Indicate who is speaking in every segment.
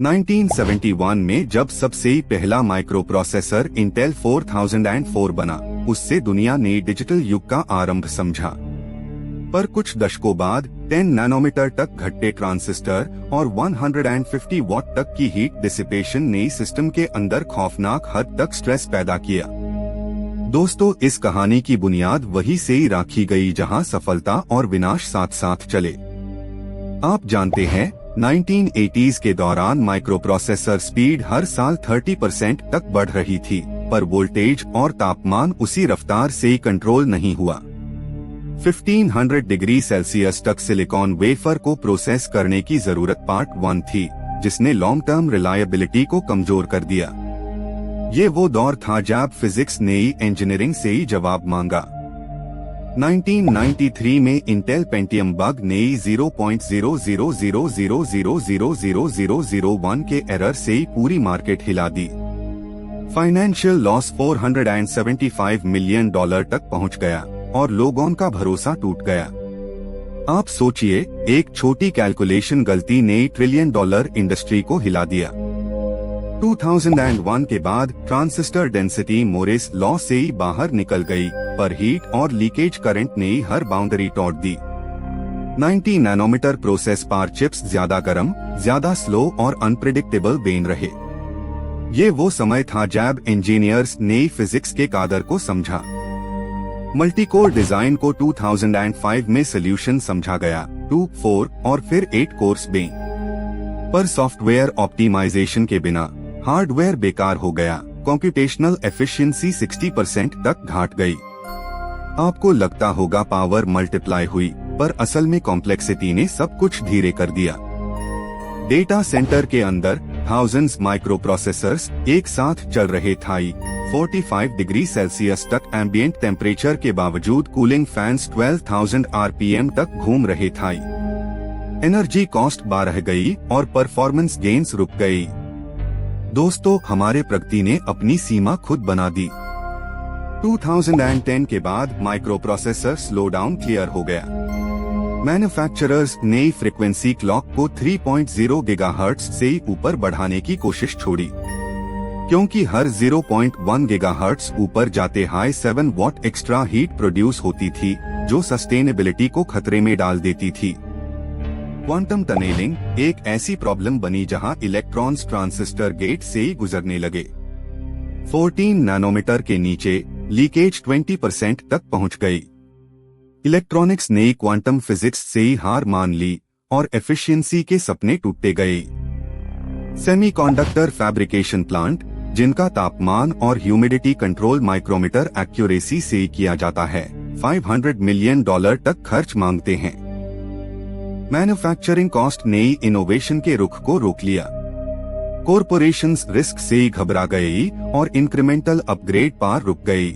Speaker 1: 1971 में जब सबसे पहला माइक्रो प्रोसेसर इंटेल 4004 बना, उससे दुनिया ने डिजिटल युग का आरंभ समझा। पर कुछ दशकों बाद 10 नैनोमीटर तक घटते ट्रांजिस्टर और 150 वॉट तक की हीट डिसिपेशन ने सिस्टम के अंदर खौफनाक हद तक स्ट्रेस पैदा किया। दोस्तों, इस कहानी की बुनियाद वही से ही रखी गई जहां सफलता और विनाश साथ साथ चले। आप जानते हैं, 1980s के दौरान माइक्रोप्रोसेसर स्पीड हर साल 30% तक बढ़ रही थी, पर वोल्टेज और तापमान उसी रफ्तार से ही कंट्रोल नहीं हुआ। 1500 डिग्री सेल्सियस तक सिलिकॉन वेफर को प्रोसेस करने की जरूरत पार्ट 1 थी, जिसने लॉन्ग टर्म रिलायबिलिटी को कमजोर कर दिया। ये वो दौर था जब फिजिक्स ने इंजीनियरिंग से ही जवाब मांगा। 1993 में इंटेल पेंटियम बग ने 0.0000000001 के एरर से ही पूरी मार्केट हिला दी। फाइनेंशियल लॉस $475 मिलियन तक पहुंच गया और लोगों का भरोसा टूट गया। आप सोचिए, एक छोटी कैलकुलेशन गलती ने $1 ट्रिलियन इंडस्ट्री को हिला दिया। 2001 के बाद ट्रांजिस्टर डेंसिटी मोरिस लॉ से ही बाहर निकल गई, पर हीट और लीकेज करंट ने हर बाउंड्री तोड़ दी। 90 नैनोमीटर प्रोसेस पर चिप्स ज्यादा गर्म, ज्यादा स्लो और अनप्रेडिक्टेबल बन रहे। ये वो समय था जब इंजीनियर्स ने फिजिक्स के कादर को समझा। मल्टीकोर डिजाइन को 2005 में सोल्यूशन समझा गया, 2, 4 और फिर 8 कोर्स में। पर सॉफ्टवेयर ऑप्टिमाइजेशन के बिना हार्डवेयर बेकार हो गया, कंप्यूटेशनल एफिशिएंसी 60% तक घट गई। आपको लगता होगा पावर मल्टीप्लाई हुई, पर असल में कॉम्प्लेक्सिटी ने सब कुछ धीरे कर दिया। डेटा सेंटर के अंदर थाउजेंड्स माइक्रोप्रोसेसर्स एक साथ चल रहे थे। 45 डिग्री सेल्सियस तक एम्बिएंट टेम्परेचर के बावजूद कूलिंग फैंस 12,000 आरपीएम तक घूम रहे थे। एनर्जी कॉस्ट बढ़ गई और परफॉर्मेंस गेन्स रुक गई। दोस्तों, हमारे प्रगति ने अपनी सीमा खुद बना दी। 2010 के बाद माइक्रोप्रोसेसर स्लो डाउन क्लियर हो गया। मैन्युफैक्चरर्स ने फ्रीक्वेंसी क्लॉक को 3.0 गीगाहर्ट्ज से ऊपर बढ़ाने की कोशिश छोड़ी, क्योंकि हर 0.1 गीगाहर्ट्ज ऊपर जाते high 7 what extra heat produce होती थी, जो सस्टेनेबिलिटी को खतरे में डाल देती थी। क्वांटम टनेलिंग एक ऐसी प्रॉब्लम बनी जहां इलेक्ट्रॉन्स ट्रांजिस्टर गेट से ही गुजरने लगे। 14 नैनोमीटर के नीचे लीकेज 20% तक पहुंच गई। इलेक्ट्रॉनिक्स ने क्वांटम फिजिक्स से ही हार मान ली और एफिशिएंसी के सपने टूटते गए। सेमीकंडक्टर फैब्रिकेशन प्लांट, जिनका तापमान और ह्यूमिडिटी कंट्रोल माइक्रोमीटर एक्यूरेसी से किया जाता है, $500 मिलियन तक खर्च मांगते हैं। मैन्युफैक्चरिंग कॉस्ट ने इनोवेशन के रुख को रोक लिया। कॉरपोरेशंस रिस्क से घबरा गई और इंक्रीमेंटल अपग्रेड पर रुक गई।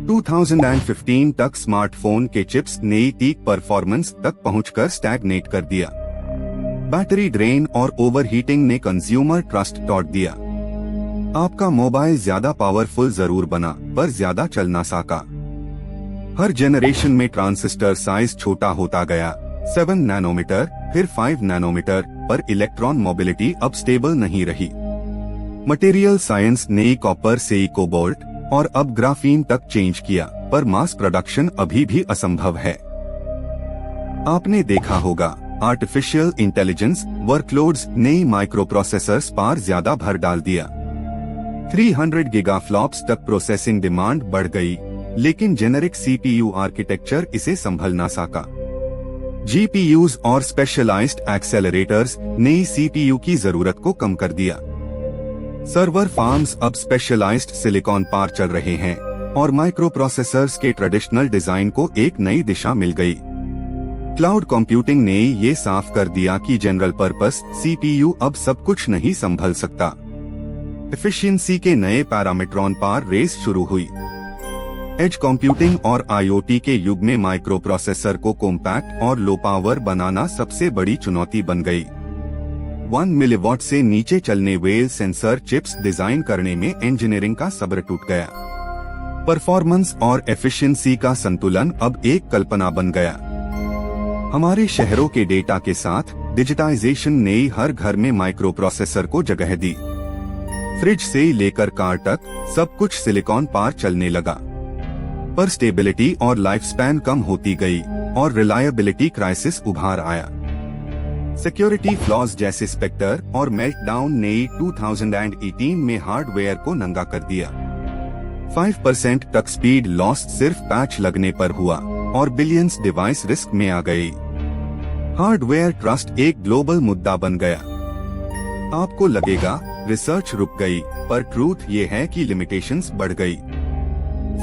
Speaker 1: 2015 तक स्मार्टफोन के चिप्स ने पीक परफॉर्मेंस तक पहुंचकर स्टैग्नेट कर दिया। बैटरी ड्रेन और ओवरहीटिंग ने कंज्यूमर ट्रस्ट तोड़ दिया। आपका मोबाइल ज्यादा पावरफुल जरूर बना, पर ज्यादा चल ना सका। हर जेनरेशन में ट्रांजिस्टर साइज छोटा होता गया, 7 नैनोमीटर, फिर 5 नैनोमीटर, पर इलेक्ट्रॉन मोबिलिटी अब स्टेबल नहीं रही। मटेरियल साइंस ने कॉपर से कोबाल्ट और अब ग्राफीन तक चेंज किया, पर मास प्रोडक्शन अभी भी असंभव है। आपने देखा होगा, आर्टिफिशियल इंटेलिजेंस वर्कलोड्स ने माइक्रोप्रोसेसर्स पर ज्यादा भर डाल दिया। 300 गीगाफ्लॉप्स तक प्रोसेसिंग डिमांड बढ़ गई, लेकिन जेनेरिक सीपीयू आर्किटेक्चर इसे संभल ना सका। जीपीयूज और स्पेशलाइज्ड एक्सेलरेटर्स ने सीपीयू की जरूरत को कम कर दिया। सर्वर फार्म्स अब स्पेशलाइज्ड सिलिकॉन पर चल रहे हैं और माइक्रोप्रोसेसर्स के ट्रेडिशनल डिजाइन को एक नई दिशा मिल गई। क्लाउड कंप्यूटिंग ने ये साफ कर दिया कि जनरल पर्पस सीपीयू अब सब कुछ नहीं संभल सकता। एफिशिएंसी के नए पैरामीटरों पर रेस शुरू हुई। एज कंप्यूटिंग और आईओटी के युग में माइक्रोप्रोसेसर को कॉम्पैक्ट और लो पावर बनाना सबसे बड़ी चुनौती बन गई। 1 मिलीवॉट से नीचे चलने वाले सेंसर चिप्स डिजाइन करने में इंजीनियरिंग का सब्र टूट गया। परफॉर्मेंस और एफिशिएंसी का संतुलन अब एक कल्पना बन गया। हमारे शहरों के डेटा के साथ डिजिटाइजेशन ने हर घर में माइक्रो प्रोसेसर को जगह दी। फ्रिज से लेकर कार तक सब कुछ सिलिकॉन पर चलने लगा। पर स्टेबिलिटी और लाइफ स्पैन कम होती गई और रिलायबिलिटी क्राइसिस उभार आया। सिक्योरिटी फ्लॉज जैसे स्पेक्टर और मेल्टडाउन ने 2018 में हार्डवेयर को नंगा कर दिया। 5% तक स्पीड लॉस सिर्फ पैच लगने पर हुआ और बिलियंस डिवाइस रिस्क में आ गई। हार्डवेयर ट्रस्ट एक ग्लोबल मुद्दा बन गया। आपको लगेगा रिसर्च रुक गई, पर ट्रूथ ये है कि लिमिटेशंस बढ़ गई।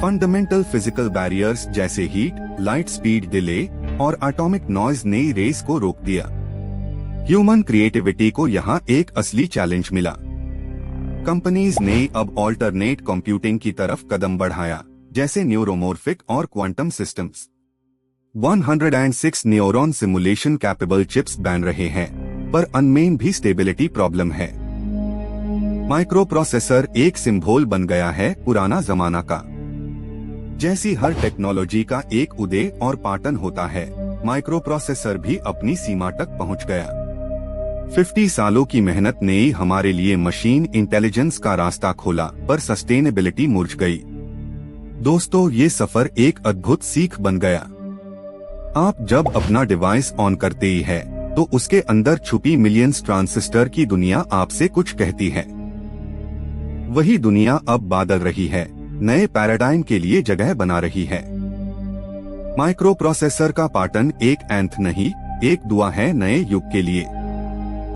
Speaker 1: फंडामेंटल फिजिकल बैरियर्स जैसे हीट, लाइट स्पीड डिले और एटॉमिक नॉइज ने रेस को रोक दिया। ह्यूमन क्रिएटिविटी को यहाँ एक असली चैलेंज मिला। कंपनीज ने अब ऑल्टरनेट कंप्यूटिंग की तरफ कदम बढ़ाया, जैसे न्यूरोमॉर्फिक और quantum systems. 106 neuron simulation capable chips बन रहे हैं, पर अनमेन भी स्टेबिलिटी प्रॉब्लम है। माइक्रो प्रोसेसर एक सिंबल बन गया है पुराना जमाना का। जैसी हर टेक्नोलॉजी का एक उदय और पाटन होता है, माइक्रो प्रोसेसर भी अपनी सीमा तक पहुंच गया। 50 सालों की मेहनत ने हमारे लिए मशीन इंटेलिजेंस का रास्ता खोला, पर सस्टेनेबिलिटी मुरझ गई। दोस्तों, ये सफर एक अद्भुत सीख बन गया। आप जब अपना डिवाइस ऑन करते ही है, तो उसके अंदर छुपी मिलियंस ट्रांजिस्टर की दुनिया आपसे कुछ कहती है। वही दुनिया अब बदल रही है, नए पैराडाइम के लिए जगह बना रही है। माइक्रो प्रोसेसर का पाटन एक एंथ नहीं, एक दुआ है नए युग के लिए।